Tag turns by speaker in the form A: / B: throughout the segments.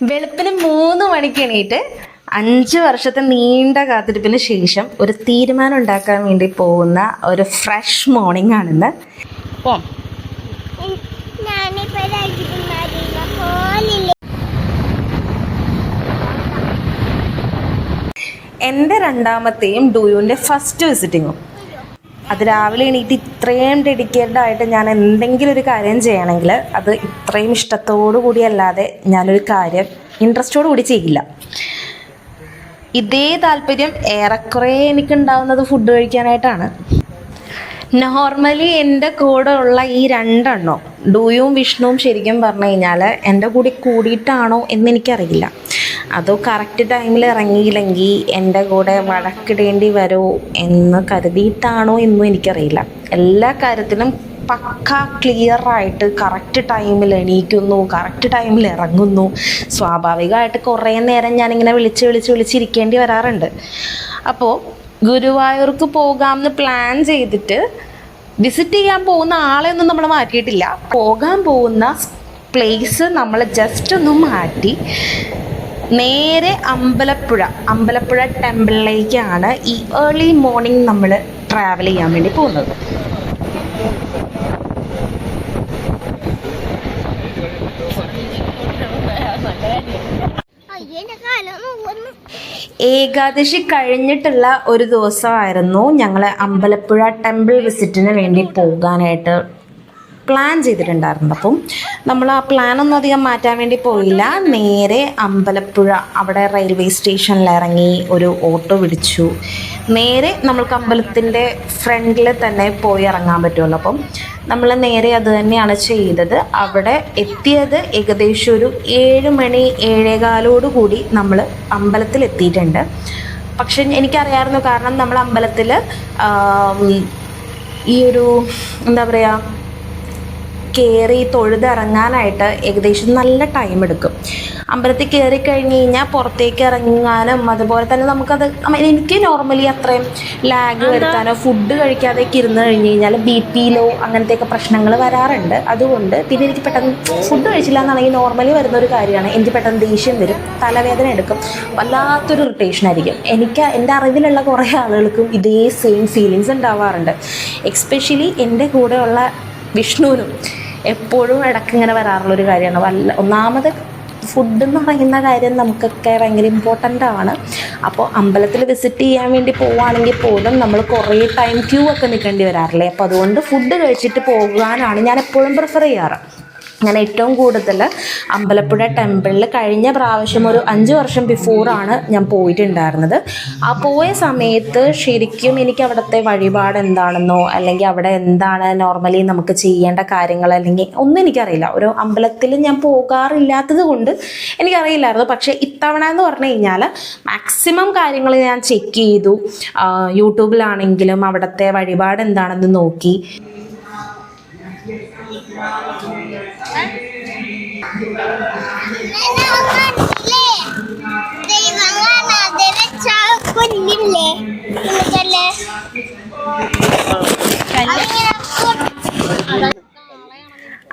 A: വെളുപ്പിന് 3 മണിക്ക് എണീറ്റ് 5 വർഷത്തെ നീണ്ട കാത്തിരിപ്പിന് ശേഷം ഒരു തീരുമാനം ഉണ്ടാക്കാൻ വേണ്ടി പോകുന്ന ഒരു ഫ്രഷ് മോർണിംഗ് ആണിന്ന്. പോം എൻ്റെ രണ്ടാമത്തെയും ഡൂയുവിൻ്റെ ഫസ്റ്റ് വിസിറ്റിങ്ങും. അത് രാവിലെ എണീറ്റ് ഇത്രയും ഡെഡിക്കേറ്റഡ് ആയിട്ട് ഞാൻ എന്തെങ്കിലും ഒരു കാര്യം ചെയ്യണമെങ്കിൽ അത് ഇത്രയും ഇഷ്ടത്തോടു കൂടി അല്ലാതെ ഞാനൊരു കാര്യം ഇൻട്രസ്റ്റോടു കൂടി ചെയ്യില്ല. ഇതേ താല്പര്യം ഏറെക്കുറെ എനിക്കുണ്ടാവുന്നത് ഫുഡ് കഴിക്കാനായിട്ടാണ്. നോർമലി എൻ്റെ കൂടെ ഉള്ള ഈ രണ്ടെണ്ണോ ഡൂയും വിഷ്ണുവും ശരിക്കും പറഞ്ഞു കഴിഞ്ഞാൽ എൻ്റെ കൂടി കൂടിയിട്ടാണോ എന്നെനിക്കറിയില്ല. അതോ കറക്റ്റ് ടൈമിൽ ഇറങ്ങിയില്ലെങ്കിൽ എൻ്റെ കൂടെ വഴക്കിടേണ്ടി വരുമോ എന്ന് കരുതിയിട്ടാണോ എന്നും എനിക്കറിയില്ല. എല്ലാ കാര്യത്തിലും പക്ക ക്ലിയറായിട്ട് കറക്റ്റ് ടൈമിൽ എണീക്കുന്നു, കറക്റ്റ് ടൈമിൽ ഇറങ്ങുന്നു. സ്വാഭാവികമായിട്ട് കുറേ നേരം ഞാനിങ്ങനെ വിളിച്ചിരിക്കേണ്ടി വരാറുണ്ട്. അപ്പോൾ ഗുരുവായൂർക്ക് പോകാമെന്ന് പ്ലാൻ ചെയ്തിട്ട് വിസിറ്റ് ചെയ്യാൻ പോകുന്ന ആളെയൊന്നും നമ്മൾ മാറ്റിയിട്ടില്ല. പോകാൻ പോകുന്ന പ്ലേസ് നമ്മൾ ജസ്റ്റ് ഒന്ന് മാറ്റി നേരെ അമ്പലപ്പുഴ ടെമ്പിളിലേക്കാണ് ഈ ഏർലി മോർണിംഗ് നമ്മൾ ട്രാവൽ ചെയ്യാൻ വേണ്ടി പോകുന്നത്. ഏകാദശി കഴിഞ്ഞിട്ടുള്ള ഒരു ദിവസമായിരുന്നു ഞങ്ങൾ അമ്പലപ്പുഴ ടെമ്പിൾ വിസിറ്റിന് വേണ്ടി പോകാനായിട്ട് പ്ലാൻ ചെയ്തിട്ടുണ്ടായിരുന്നത്. അപ്പം നമ്മൾ ആ പ്ലാനൊന്നും അധികം മാറ്റാൻ വേണ്ടി പോയില്ല. നേരെ അമ്പലപ്പുഴ അവിടെ റെയിൽവേ സ്റ്റേഷനിൽ ഇറങ്ങി ഒരു ഓട്ടോ പിടിച്ചു. നേരെ നമ്മൾക്ക് അമ്പലത്തിൻ്റെ ഫ്രണ്ടിൽ തന്നെ പോയി ഇറങ്ങാൻ പറ്റുമല്ലോ. അപ്പം നമ്മൾ നേരെ അത് തന്നെയാണ് ചെയ്തത്. അവിടെ എത്തിയത് ഏകദേശം ഒരു 7 മണി 7:15 കൂടി നമ്മൾ അമ്പലത്തിൽ എത്തിയിട്ടുണ്ട്. പക്ഷെ എനിക്കറിയാമായിരുന്നു, കാരണം നമ്മൾ അമ്പലത്തിൽ ഈ ഒരു എന്താ പറയുക കയറി തൊഴുതിറങ്ങാനായിട്ട് ഏകദേശം നല്ല ടൈം എടുക്കും. അമ്പലത്തിൽ കയറി കഴിഞ്ഞ് കഴിഞ്ഞാൽ പുറത്തേക്ക് ഇറങ്ങാനും അതുപോലെ തന്നെ നമുക്കത് എനിക്ക് നോർമലി അത്രയും ലാഗ് വരുത്താനോ ഫുഡ് കഴിക്കാതെയൊക്കെ ഇരുന്ന് കഴിഞ്ഞ് കഴിഞ്ഞാൽ BP ലോ അങ്ങനത്തെയൊക്കെ പ്രശ്നങ്ങൾ വരാറുണ്ട്. അതുകൊണ്ട് പിന്നെ എനിക്ക് പെട്ടെന്ന് ഫുഡ് കഴിച്ചില്ല എന്നാണെങ്കിൽ നോർമലി വരുന്നൊരു കാര്യമാണ്. എനിക്ക് പെട്ടെന്ന് ദേഷ്യം വരും, തലവേദന എടുക്കും, വല്ലാത്തൊരു ഇറിറ്റേഷൻ ആയിരിക്കും. എൻ്റെ അറിവിലുള്ള കുറേ ആളുകൾക്കും ഇതേ സെയിം ഫീലിങ്സ് ഉണ്ടാവാറുണ്ട്. എക്സ്പെഷ്യലി എൻ്റെ കൂടെയുള്ള വിഷ്ണുവിനും എപ്പോഴും ഇടയ്ക്ക് ഇങ്ങനെ വരാറുള്ളൊരു കാര്യമാണ്. ഒന്നാമത് ഫുഡ് എന്ന് പറയുന്ന കാര്യം നമുക്കൊക്കെ ഭയങ്കര ഇമ്പോർട്ടൻ്റ് ആണ്. അപ്പോൾ അമ്പലത്തിൽ വിസിറ്റ് ചെയ്യാൻ വേണ്ടി പോവുകയാണെങ്കിൽ പോലും നമ്മൾ കുറേ ടൈം ക്യൂ ഒക്കെ നിൽക്കേണ്ടി വരാറില്ലേ. അപ്പോൾ അതുകൊണ്ട് ഫുഡ് കഴിച്ചിട്ട് പോകാനാണ് ഞാൻ എപ്പോഴും പ്രിഫർ ചെയ്യാറ്. ഞാൻ ഏറ്റവും കൂടുതൽ അമ്പലപ്പുഴ ടെമ്പിളിൽ കഴിഞ്ഞ പ്രാവശ്യം ഒരു 5 വർഷം ബിഫോറാണ് ഞാൻ പോയിട്ടുണ്ടായിരുന്നത്. ആ പോയ സമയത്ത് ശരിക്കും എനിക്ക് അവിടുത്തെ വഴിപാട് എന്താണെന്നോ അല്ലെങ്കിൽ അവിടെ എന്താണ് നോർമലി നമുക്ക് ചെയ്യേണ്ട കാര്യങ്ങൾ അല്ലെങ്കിൽ ഒന്നും എനിക്കറിയില്ല. ഒരു അമ്പലത്തിൽ ഞാൻ പോകാറില്ലാത്തത് കൊണ്ട് എനിക്കറിയില്ലായിരുന്നു. പക്ഷേ ഇത്തവണ എന്ന് പറഞ്ഞു കഴിഞ്ഞാൽ മാക്സിമം കാര്യങ്ങൾ ഞാൻ ചെക്ക് ചെയ്തു. യൂട്യൂബിലാണെങ്കിലും അവിടുത്തെ വഴിപാട് എന്താണെന്ന് നോക്കി.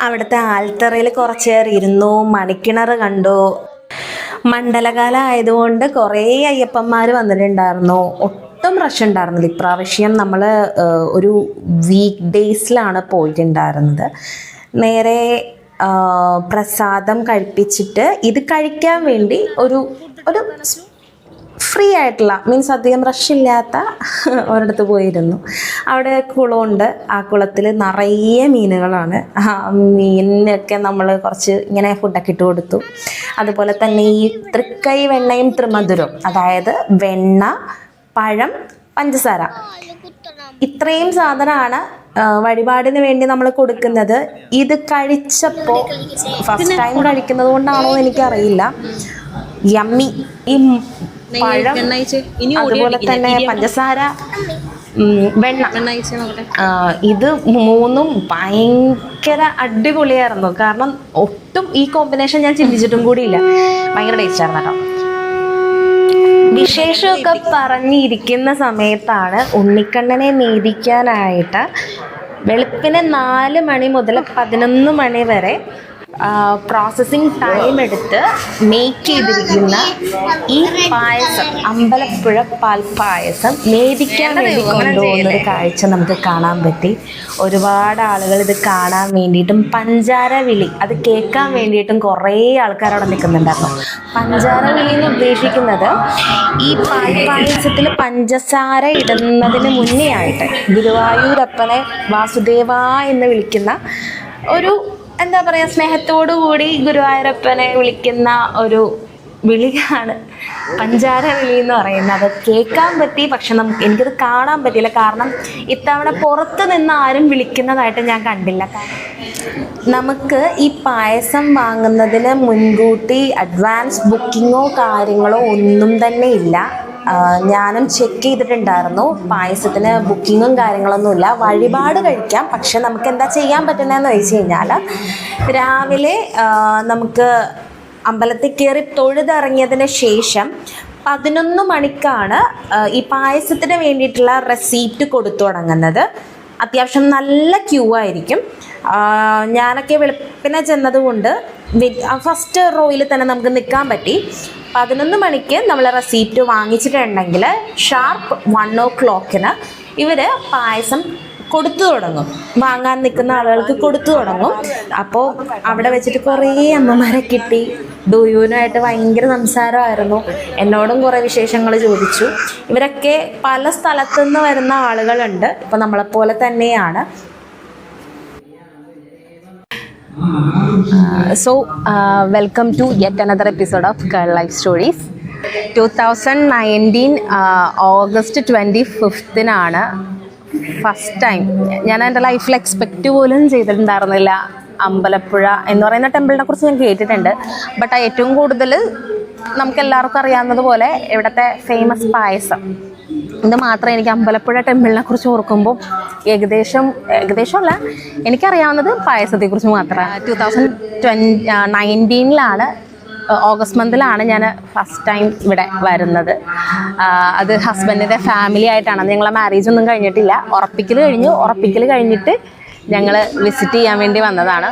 A: അവിടുത്തെ ആൽത്തറയിൽ കുറച്ച് നേരം ഇരുന്നു, മണിക്കിണർ കണ്ടു. മണ്ഡലകാലം ആയതുകൊണ്ട് കുറേ അയ്യപ്പന്മാർ വന്നിട്ടുണ്ടായിരുന്നു. ഒട്ടും റഷ് ഉണ്ടായിരുന്നില്ല. ഇപ്രാവശ്യം നമ്മൾ ഒരു വീക്ക് ഡേയ്സിലാണ് പോയിട്ടുണ്ടായിരുന്നത്. നേരെ പ്രസാദം കഴിപ്പിച്ചിട്ട് ഇത് കഴിക്കാൻ വേണ്ടി ഒരു ഫ്രീ ആയിട്ടുള്ള അധികം റഷില്ലാത്ത ഒരിടത്ത് പോയിരുന്നു. അവിടെ കുളമുണ്ട്. ആ കുളത്തിൽ നിറയെ മീനുകളാണ്. ആ മീനിനൊക്കെ നമ്മൾ കുറച്ച് ഇങ്ങനെ ഫുഡൊക്കെ ഇട്ട് കൊടുത്തു. അതുപോലെ തന്നെ ഈ തൃക്കൈ വെണ്ണയും ത്രിമധുരം, അതായത് വെണ്ണ, പഴം, പഞ്ചസാര, ഇത്രയും സാധനമാണ് വഴിപാടിന് വേണ്ടി നമ്മൾ കൊടുക്കുന്നത്. ഇത് കഴിച്ചപ്പോൾ ഫസ്റ്റ് ടൈം കഴിക്കുന്നത് കൊണ്ടാണോ എനിക്കറിയില്ല, യമ്മി. ഈ പഴം, അതുപോലെ തന്നെ പഞ്ചസാര, വെണ്ണ, ഇത് മൂന്നും ഭയങ്കര അടിപൊളിയായിരുന്നു. കാരണം ഒട്ടും ഈ കോമ്പിനേഷൻ ഞാൻ ചിന്തിച്ചിട്ടും കൂടിയില്ല. ഭയങ്കര ടേസ്റ്റായിരുന്നു കേട്ടോ. വിശേഷമൊക്കെ പറഞ്ഞിരിക്കുന്ന സമയത്താണ് ഉണ്ണിക്കണ്ണനെ നീതിക്കാനായിട്ട് വെളുപ്പിന് 4 മണി മുതൽ 11 മണി വരെ പ്രോസസ്സിങ് ടൈം എടുത്ത് മേക്ക് ചെയ്തിരിക്കുന്ന ഈ പായസം, അമ്പലപ്പുഴ പാൽപ്പായസം നേദിക്കാൻ വേണ്ടി കൊണ്ടുപോകുന്നൊരു കാഴ്ച നമുക്ക് കാണാൻ പറ്റി. ഒരുപാട് ആളുകൾ ഇത് കാണാൻ വേണ്ടിയിട്ടും പഞ്ചാര വിളി അത് കേൾക്കാൻ വേണ്ടിയിട്ടും കുറേ ആൾക്കാർ അവിടെ നിൽക്കുന്നുണ്ടായിരുന്നു. പഞ്ചാര വിളി എന്ന് ഉദ്ദേശിക്കുന്നത് ഈ പാൽപ്പായസത്തിൽ പഞ്ചസാര ഇടുന്നതിന് മുന്നേ ആയിട്ട് ഗുരുവായൂരപ്പനെ വാസുദേവ എന്ന് വിളിക്കുന്ന ഒരു എന്താ പറയുക, സ്നേഹത്തോടു കൂടി ഗുരുവായൂരപ്പനെ വിളിക്കുന്ന ഒരു വിളിയാണ് പഞ്ചാര വിളി എന്ന് പറയുന്നത്. അത് കേൾക്കാൻ പറ്റി, പക്ഷെ എനിക്കത് കാണാൻ പറ്റിയില്ല. കാരണം ഇത്തവണ പുറത്ത് നിന്ന് ആരും വിളിക്കുന്നതായിട്ട് ഞാൻ കണ്ടില്ല. നമുക്ക് ഈ പായസം വാങ്ങുന്നതിന് മുൻകൂട്ടി അഡ്വാൻസ് ബുക്കിങ്ങോ കാര്യങ്ങളോ ഒന്നും തന്നെ ഇല്ല. ഞാനും ചെക്ക് ചെയ്തിട്ടുണ്ടായിരുന്നു. പായസത്തിന് ബുക്കിങ്ങും കാര്യങ്ങളൊന്നുമില്ല. വഴിപാട് കഴിക്കാം, പക്ഷെ നമുക്ക് എന്താ ചെയ്യാൻ പറ്റുന്നതെന്ന് വെച്ച് കഴിഞ്ഞാൽ രാവിലെ നമുക്ക് അമ്പലത്തിൽ കയറി തൊഴുതിറങ്ങിയതിന് ശേഷം 11 മണിക്കാണ് ഈ പായസത്തിന് വേണ്ടിയിട്ടുള്ള റെസീപ്റ്റ് കൊടുത്തു തുടങ്ങുന്നത്. അത്യാവശ്യം നല്ല ക്യൂ ആയിരിക്കും. ഞാനൊക്കെ വെളുപ്പിനെ ചെന്നതുകൊണ്ട് ഫസ്റ്റ് റോയിൽ തന്നെ നമുക്ക് നിൽക്കാൻ പറ്റി. 11 മണിക്ക് നമ്മൾ റെസീപ്റ്റ് വാങ്ങിച്ചിട്ടുണ്ടെങ്കിൽ ഷാർപ്പ് 1 o'clock ഇവർ പായസം കൊടുത്തു തുടങ്ങും. വാങ്ങാൻ നിൽക്കുന്ന ആളുകൾക്ക് കൊടുത്തു തുടങ്ങും. അപ്പോൾ അവിടെ വെച്ചിട്ട് കുറേ അമ്മമാരെ കിട്ടി. ഡൂയുവിനായിട്ട് ഭയങ്കര സംസാരമായിരുന്നു. എന്നോടും കുറേ വിശേഷങ്ങൾ ചോദിച്ചു. ഇവരൊക്കെ പല സ്ഥലത്തുനിന്ന് വരുന്ന ആളുകളുണ്ട്. ഇപ്പോൾ നമ്മളെപ്പോലെ തന്നെയാണ്. Welcome to yet another episode of girl life stories. 2019 August 25 first time ഞാൻ എൻ്റെ ലൈഫിൽ എക്സ്പെക്റ്റ് പോലും ചെയ്തിട്ടുണ്ടായിരുന്നില്ല. അമ്പലപ്പുഴ എന്ന് പറയുന്ന ടെമ്പിളിനെ കുറിച്ച് ഞാൻ കേട്ടിട്ടുണ്ട്. ബട്ട് ഏറ്റവും കൂടുതൽ നമുക്കെല്ലാവർക്കും അറിയാവുന്നതുപോലെ ഇവിടുത്തെ ഫേമസ് പായസം, ഇത് മാത്രമേ എനിക്ക് അമ്പലപ്പുഴ ടെമ്പിളിനെ കുറിച്ച് ഓർക്കുമ്പോൾ ഏകദേശമല്ല, എനിക്കറിയാവുന്നത് പായസത്തെക്കുറിച്ച് മാത്രമാണ്. 2019 ഓഗസ്റ്റ് മന്തിലാണ് ഞാൻ ഫസ്റ്റ് ടൈം ഇവിടെ വരുന്നത്. അത് ഹസ്ബൻഡിൻ്റെ ഫാമിലി ആയിട്ടാണ്. ഞങ്ങളെ മാരേജ് ഒന്നും കഴിഞ്ഞിട്ടില്ല. ഉറപ്പിക്കൽ കഴിഞ്ഞിട്ട് ഞങ്ങൾ വിസിറ്റ് ചെയ്യാൻ വേണ്ടി വന്നതാണ്.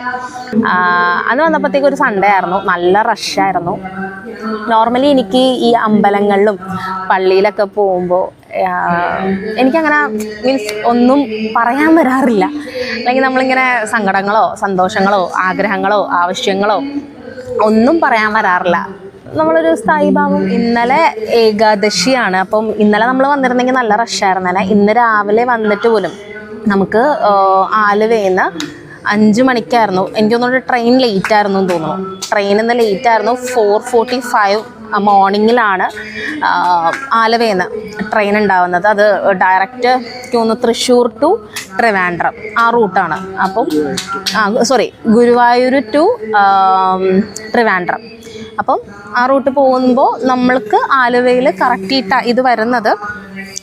A: അന്ന് വന്നപ്പോഴത്തേക്ക് ഒരു സൺഡേ ആയിരുന്നു. നല്ല റഷായിരുന്നു. നോർമലി എനിക്ക് ഈ അമ്പലങ്ങളിലും പള്ളിയിലൊക്കെ പോകുമ്പോൾ എനിക്കങ്ങനെ മീൻസ് ഒന്നും പറയാൻ വരാറില്ല. അല്ലെങ്കിൽ നമ്മളിങ്ങനെ സങ്കടങ്ങളോ സന്തോഷങ്ങളോ ആഗ്രഹങ്ങളോ ആവശ്യങ്ങളോ ഒന്നും പറയാൻ വരാറില്ല. നമ്മളൊരു സ്ഥായിഭാവം. ഇന്നലെ ഏകാദശിയാണ്. അപ്പം ഇന്നലെ നമ്മൾ വന്നിരുന്നെങ്കിൽ നല്ല റഷായിരുന്നേനെ. ഇന്ന് രാവിലെ വന്നിട്ട് പോലും നമുക്ക് ആലുവയിൽ നിന്ന് 5 മണിക്കായിരുന്നു. എനിക്ക് തോന്നുന്നു ട്രെയിൻ ലേറ്റ് ആയിരുന്നു എന്ന് തോന്നുന്നു. ട്രെയിനിൽ നിന്ന് ലേറ്റ് ആയിരുന്നു. 4:45 മോർണിംഗിലാണ് ആലുവയിൽ നിന്ന് ട്രെയിൻ ഉണ്ടാവുന്നത്. അത് ഡയറക്റ്റ് തോന്നുന്നു തൃശ്ശൂർ ടു ട്രിവാൻഡ്രം ആ റൂട്ടാണ്. അപ്പം ഗുരുവായൂർ ടു ട്രിവാൻഡ്രം. അപ്പം ആ റൂട്ട് പോകുമ്പോൾ നമ്മൾക്ക് ആലുവയിൽ കറക്റ്റ് ഇത് വരുന്നത്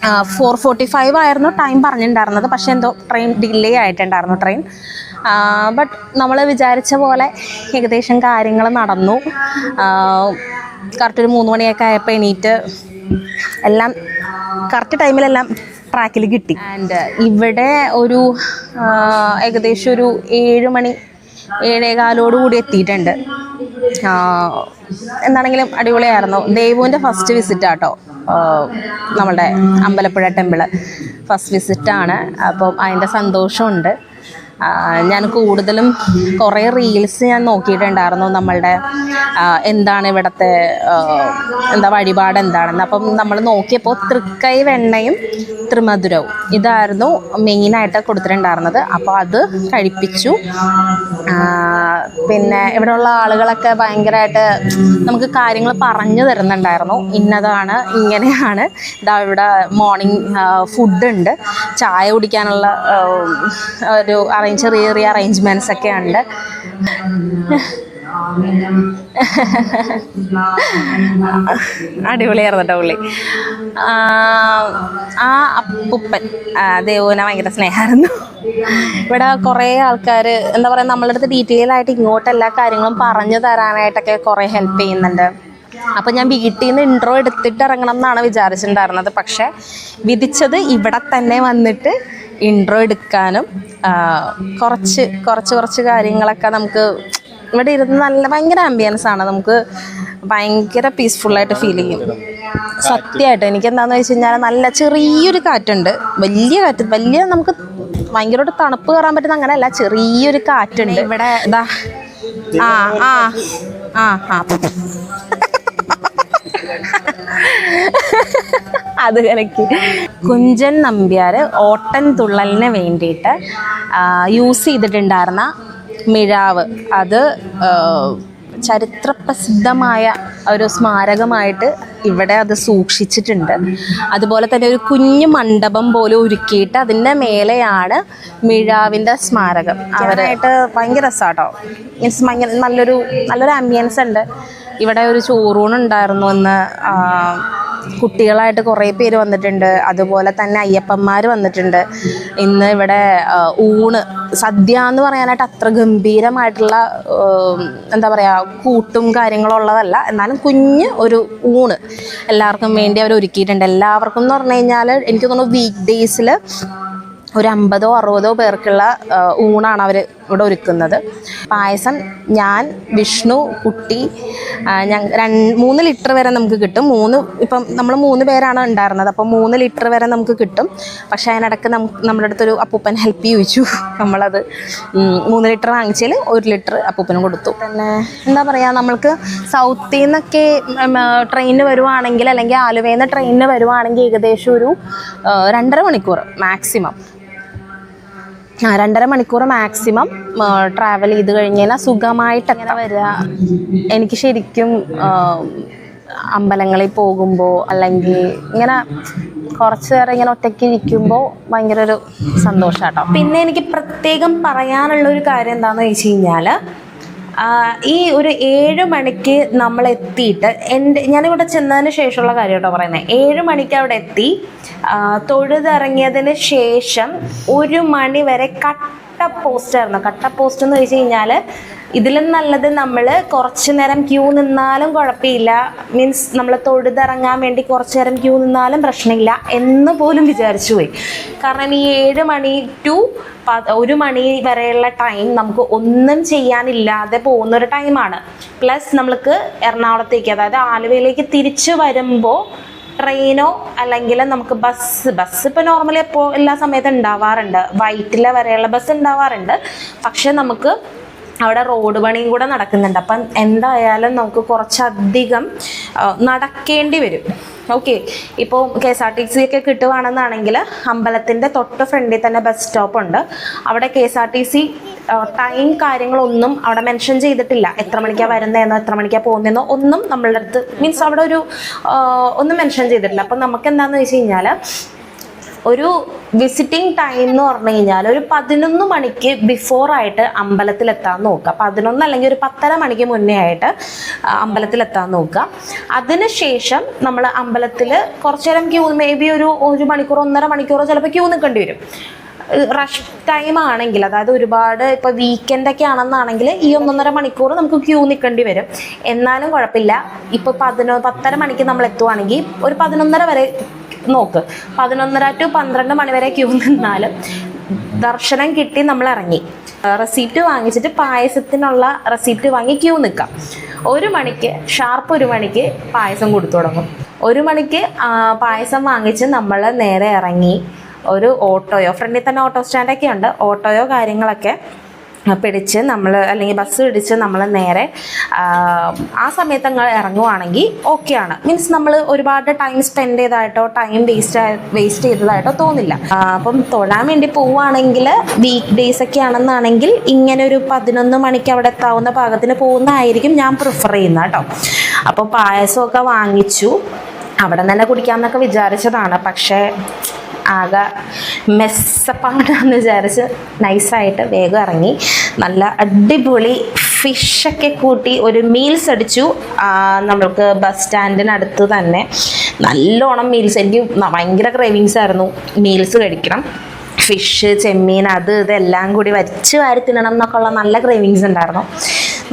A: 4:45 ആയിരുന്നു ടൈം പറഞ്ഞിട്ടുണ്ടായിരുന്നത്. പക്ഷേ എന്തോ ട്രെയിൻ ഡിലേ ആയിട്ടുണ്ടായിരുന്നു ട്രെയിൻ. ബട്ട് നമ്മൾ വിചാരിച്ച പോലെ ഏകദേശം കാര്യങ്ങൾ നടന്നു. കറക്റ്റ് ഒരു 3 മണിയൊക്കെ ആയപ്പോൾ എണീറ്റ് എല്ലാം കറക്റ്റ് ടൈമിലെല്ലാം ട്രാക്കിൽ കിട്ടി. ആൻഡ് ഇവിടെ ഒരു ഏകദേശം ഒരു 7 മണി 7:15 കൂടി എത്തിയിട്ടുണ്ട്. എന്താണെങ്കിലും അടിപൊളിയായിരുന്നു. ദേവുവിൻ്റെ ഫസ്റ്റ് വിസിറ്റാട്ടോ നമ്മളുടെ അമ്പലപ്പുഴ ടെമ്പിള്. ഫസ്റ്റ് വിസിറ്റാണ്. അപ്പം അതിൻ്റെ സന്തോഷമുണ്ട്. ഞാൻ കൂടുതലും കുറേ റീൽസ് ഞാൻ നോക്കിയിട്ടുണ്ടായിരുന്നു നമ്മളുടെ എന്താണ് ഇവിടുത്തെ വഴിപാട് എന്താണെന്ന്. അപ്പം നമ്മൾ നോക്കിയപ്പോൾ തൃക്കൈ വെണ്ണയും ത്രിമധുരവും ഇതായിരുന്നു മെയിനായിട്ട് കൊടുത്തിട്ടുണ്ടായിരുന്നത്. അപ്പോൾ അത് കഴിപ്പിച്ചു. പിന്നെ ഇവിടെയുള്ള ആളുകളൊക്കെ ഭയങ്കരമായിട്ട് നമുക്ക് കാര്യങ്ങൾ പറഞ്ഞു തരുന്നുണ്ടായിരുന്നു. ഇന്നതാണ് ഇങ്ങനെയാണ്. ഇവിടെ മോർണിംഗ് ഫുഡുണ്ട്, ചായ കുടിക്കാനുള്ള ഒരു ചെറിയ അറേഞ്ച്മെൻറ്റ്സ് ഒക്കെ ഉണ്ട്. അടിപൊളിയായിരുന്നു കേട്ടോ പുള്ളി. ആ അപ്പൂപ്പൻ ദേവുവിനെ ഭയങ്കര സ്നേഹമായിരുന്നു. ഇവിടെ കുറേ ആൾക്കാർ എന്താ പറയുക, നമ്മളുടെ അടുത്ത് ഡീറ്റെയിൽ ആയിട്ട് ഇങ്ങോട്ട് എല്ലാ കാര്യങ്ങളും പറഞ്ഞു തരാനായിട്ടൊക്കെ കുറേ ഹെൽപ്പ് ചെയ്യുന്നുണ്ട്. അപ്പോൾ ഞാൻ വീട്ടിൽ നിന്ന് ഇൻട്രോ എടുത്തിട്ട് ഇറങ്ങണം എന്നാണ് വിചാരിച്ചിട്ടുണ്ടായിരുന്നത്. പക്ഷേ വിധിച്ചത് ഇവിടെ തന്നെ വന്നിട്ട് ഇൻട്രോ എടുക്കാനും കുറച്ച് കാര്യങ്ങളൊക്കെ നമുക്ക് ഇവിടെ ഇരുന്ന് നല്ല ഭയങ്കര ആംബിയൻസ് ആണ്, നമുക്ക് ഭയങ്കര പീസ്ഫുള്ളായിട്ട് ഫീൽ ചെയ്യും. സത്യമായിട്ട് എനിക്ക് എന്താണെന്ന് വെച്ച് കഴിഞ്ഞാൽ നല്ല ചെറിയൊരു കാറ്റുണ്ട്, വലിയ കാറ്റ്, വലിയ നമുക്ക് ഭയങ്കരമായിട്ട് തണുപ്പ് കയറാൻ പറ്റുന്ന അങ്ങനെയല്ല, ചെറിയൊരു കാറ്റുണ്ട് ഇവിടെ. ഇതാ ആ ആ ആ ആ അത് കലക്കി. കുഞ്ചൻ നമ്പ്യാർ ഓട്ടൻ തുള്ളലിന് വേണ്ടിയിട്ട് യൂസ് ചെയ്തിട്ടുണ്ടായിരുന്ന മിഴാവ്, അത് ചരിത്രപ്രസിദ്ധമായ ഒരു സ്മാരകമായിട്ട് ഇവിടെ അത് സൂക്ഷിച്ചിട്ടുണ്ട്. അതുപോലെ തന്നെ ഒരു കുഞ്ഞു മണ്ഡപം പോലെ ഒരുക്കിയിട്ട് അതിൻ്റെ മേലെയാണ് മിഴാവിൻ്റെ സ്മാരകം. അവരായിട്ട് ഭയങ്കര രസമാട്ടോ, മീൻസ് ഭയങ്കര നല്ലൊരു ആംബിയൻസ് ഉണ്ട്. ഇവിടെ ഒരു ചോറൂണുണ്ടായിരുന്നു ഇന്ന്, കുട്ടികളായിട്ട് കുറേ പേര് വന്നിട്ടുണ്ട്. അതുപോലെ തന്നെ അയ്യപ്പന്മാർ വന്നിട്ടുണ്ട് ഇന്ന്. ഇവിടെ ഊണ്, സദ്യ എന്ന് പറയാനായിട്ട് അത്ര ഗംഭീരമായിട്ടുള്ള എന്താ പറയുക കൂട്ടും കാര്യങ്ങളുള്ളതല്ല, എന്നാലും കുഞ്ഞ് ഒരു ഊണ് എല്ലാവർക്കും വേണ്ടി അവർ ഒരുക്കിയിട്ടുണ്ട്. എല്ലാവർക്കും എന്ന് പറഞ്ഞു കഴിഞ്ഞാൽ എനിക്ക് തോന്നുന്നു വീക്ക് ഡേയ്സിൽ ഒരു 50-60 പേർക്കുള്ള ഊണാണ് അവർ ഇവിടെ ഒരുക്കുന്നത്. പായസം ഞാൻ, വിഷ്ണു, കുട്ടി, 3 ലിറ്റർ വരെ നമുക്ക് കിട്ടും. ഇപ്പം നമ്മൾ 3 പേരാണ് ഉണ്ടായിരുന്നത്, അപ്പം 3 ലിറ്റർ വരെ നമുക്ക് കിട്ടും. പക്ഷേ അതിനിടയ്ക്ക് നമ്മുടെ അടുത്തൊരു അപ്പൂപ്പൻ ഹെൽപ്പ് ചോദിച്ചു, നമ്മളത് 3 ലിറ്റർ വാങ്ങിച്ചതിൽ 1 ലിറ്റർ അപ്പൂപ്പനും കൊടുത്തു. പിന്നെ എന്താ പറയുക, നമ്മൾക്ക് സൗത്തിൽ നിന്നൊക്കെ ട്രെയിനിന് വരുവാണെങ്കിൽ, അല്ലെങ്കിൽ ആലുവയിൽ നിന്ന് ട്രെയിനിന് വരുവാണെങ്കിൽ ഏകദേശം ഒരു 2.5 മണിക്കൂർ മാക്സിമം, 2.5 മണിക്കൂർ മാക്സിമം ട്രാവൽ ചെയ്ത് കഴിഞ്ഞ് കഴിഞ്ഞാൽ സുഖമായിട്ട് എങ്ങനെ വരിക. എനിക്ക് ശരിക്കും അമ്പലങ്ങളിൽ പോകുമ്പോൾ അല്ലെങ്കിൽ ഇങ്ങനെ കുറച്ച് നേരം ഇങ്ങനെ ഒറ്റയ്ക്ക് ഇരിക്കുമ്പോൾ ഭയങ്കര ഒരു സന്തോഷാട്ടോ. പിന്നെ എനിക്ക് പ്രത്യേകം പറയാനുള്ളൊരു കാര്യം എന്താണെന്ന് വെച്ച് കഴിഞ്ഞാൽ, ഈ ഒരു 7 മണിക്ക് നമ്മൾ എത്തിയിട്ട് ഞാനിവിടെ ചെന്നതിന് ശേഷമുള്ള കാര്യം കേട്ടോ പറയുന്നത്. 7 മണിക്ക് അവിടെ എത്തി തൊഴുതിറങ്ങിയതിന് ശേഷം 1 മണി വരെ കട്ട പോസ്റ്റായിരുന്നു. കട്ട പോസ്റ്റ് എന്ന് വെച്ച് കഴിഞ്ഞാൽ ഇതിലും നല്ലത് നമ്മൾ കുറച്ച് നേരം ക്യൂ നിന്നാലും കുഴപ്പമില്ല, മീൻസ് നമ്മൾ തൊഴുതിറങ്ങാൻ വേണ്ടി കുറച്ച് നേരം ക്യൂ നിന്നാലും പ്രശ്നമില്ല എന്ന് പോലും വിചാരിച്ചു പോയി. കാരണം ഈ 7 മണി ടു 1 മണി വരെയുള്ള ടൈം നമുക്ക് ഒന്നും ചെയ്യാനില്ലാതെ പോകുന്നൊരു ടൈമാണ്. പ്ലസ് നമ്മൾക്ക് എറണാകുളത്തേക്ക്, അതായത് ആലുവയിലേക്ക് തിരിച്ചു വരുമ്പോൾ ട്രെയിനോ അല്ലെങ്കിൽ നമുക്ക് ബസ് ഇപ്പോൾ നോർമലി എല്ലാ സമയത്തും ഉണ്ടാവാറുണ്ട്, വൈറ്റില വരെയുള്ള ബസ് ഉണ്ടാവാറുണ്ട്. പക്ഷെ നമുക്ക് അവിടെ റോഡ് പണിയും കൂടെ നടക്കുന്നുണ്ട്. അപ്പം എന്തായാലും നമുക്ക് കുറച്ചധികം നടക്കേണ്ടി വരും. ഓക്കെ, ഇപ്പോൾ KSRTC ഒക്കെ കിട്ടുവാണെന്നാണെങ്കിൽ അമ്പലത്തിൻ്റെ തൊട്ട് ഫ്രണ്ടിൽ തന്നെ ബസ് സ്റ്റോപ്പ് ഉണ്ട്. അവിടെ KSRTC ടൈം കാര്യങ്ങളൊന്നും അവിടെ മെൻഷൻ ചെയ്തിട്ടില്ല. എത്ര മണിക്കാണ് വരുന്നതെന്നോ എത്ര മണിക്കാണ് പോകുന്നതെന്നോ ഒന്നും നമ്മളുടെ അടുത്ത്, മീൻസ് അവിടെ ഒന്നും മെൻഷൻ ചെയ്തിട്ടില്ല. അപ്പം നമുക്ക് എന്താണെന്ന് വെച്ച് കഴിഞ്ഞാൽ ഒരു വിസിറ്റിംഗ് ടൈം എന്ന് പറഞ്ഞു കഴിഞ്ഞാൽ ഒരു 11 മണിക്ക് ബിഫോറായിട്ട് അമ്പലത്തിലെത്താൻ നോക്കുക. 11 അല്ലെങ്കിൽ ഒരു 10:30 മണിക്ക് മുന്നേ ആയിട്ട് അമ്പലത്തിലെത്താൻ നോക്കുക. അതിനുശേഷം നമ്മൾ അമ്പലത്തിൽ കുറച്ചു നേരം ക്യൂ, മേ ബി ഒരു മണിക്കൂറോ 1.5 മണിക്കൂറോ ചിലപ്പോൾ ക്യൂ നിൽക്കേണ്ടി വരും. റഷ് ടൈം ആണെങ്കിൽ, അതായത് ഒരുപാട് ഇപ്പോൾ വീക്കെൻഡൊക്കെ ആണെന്നാണെങ്കിൽ ഈ 1.5 മണിക്കൂർ നമുക്ക് ക്യൂ നിൽക്കേണ്ടി വരും. എന്നാലും കുഴപ്പമില്ല. ഇപ്പോൾ 10:30 മണിക്ക് നമ്മൾ എത്തുവാണെങ്കിൽ ഒരു 11:30 വരെ നോക്ക്, 11:30 to 12 മണി വരെ ക്യൂ നിന്നാലും ദർശനം കിട്ടി നമ്മൾ ഇറങ്ങി. റെസീപ്റ്റ് വാങ്ങിച്ചിട്ട് പായസത്തിനുള്ള റെസീപ്റ്റ് വാങ്ങി ക്യൂ നിൽക്കാം. 1 മണിക്ക് ഷാർപ്പ് 1 മണിക്ക് പായസം കൊടുത്തു തുടങ്ങും. 1 മണിക്ക് പായസം വാങ്ങിച്ച് നമ്മൾ നേരെ ഇറങ്ങി ഒരു ഓട്ടോയോ, ഫ്രണ്ടിൽ തന്നെ ഓട്ടോ സ്റ്റാൻഡൊക്കെ ഉണ്ട്, ഓട്ടോയോ കാര്യങ്ങളൊക്കെ പിടിച്ച് നമ്മൾ, അല്ലെങ്കിൽ ബസ് പിടിച്ച് നമ്മൾ നേരെ ആ സമയത്ത് അങ്ങ് ഇറങ്ങുവാണെങ്കിൽ ഓക്കെയാണ്. മീൻസ് നമ്മൾ ഒരുപാട് ടൈം സ്പെൻഡ് ചെയ്തതായിട്ടോ ടൈം വേസ്റ്റ് ചെയ്തതായിട്ടോ തോന്നില്ല. അപ്പം തൊഴാൻ വേണ്ടി പോവുകയാണെങ്കിൽ വീക്ക് ഡേയ്സ് ഒക്കെ ആണെന്നാണെങ്കിൽ ഇങ്ങനെ ഒരു 11 മണിക്ക് അവിടെ എത്താവുന്ന പാകത്തിന് പോകുന്നതായിരിക്കും ഞാൻ പ്രിഫർ ചെയ്യുന്നത് കേട്ടോ. അപ്പോൾ പായസമൊക്കെ വാങ്ങിച്ചു, അവിടെ തന്നെ കുടിക്കാമെന്നൊക്കെ വിചാരിച്ചതാണ്. പക്ഷേ ആകെ മെസ്സപ്പാടാന്ന് വിചാരിച്ച് നൈസായിട്ട് വേഗം ഇറങ്ങി. നല്ല അടിപൊളി ഫിഷൊക്കെ കൂട്ടി ഒരു മീൽസ് അടിച്ചു. നമ്മൾക്ക് ബസ് സ്റ്റാൻഡിനടുത്ത് തന്നെ നല്ലോണം മീൽസ്, എനിക്ക് ഭയങ്കര ക്രേവിങ്സ് ആയിരുന്നു മീൽസ് കഴിക്കണം. ഫിഷ്, ചെമ്മീൻ, ഇതെല്ലാം കൂടി വരിച്ച് വാരി തിന്നണം എന്നൊക്കെ ഉള്ള നല്ല ക്രേവിങ്സ് ഉണ്ടായിരുന്നു,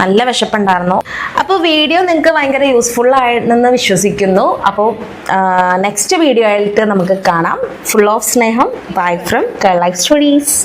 A: നല്ല വിശപ്പുണ്ടായിരുന്നു. അപ്പോൾ വീഡിയോ നിങ്ങൾക്ക് ഭയങ്കര യൂസ്ഫുൾ ആണെന്ന് വിശ്വസിക്കുന്നു. അപ്പോൾ നെക്സ്റ്റ് വീഡിയോ ആയിട്ട് നമുക്ക് കാണാം. ഫുൾ ഓഫ് സ്നേഹം. Bye from Kerala stories.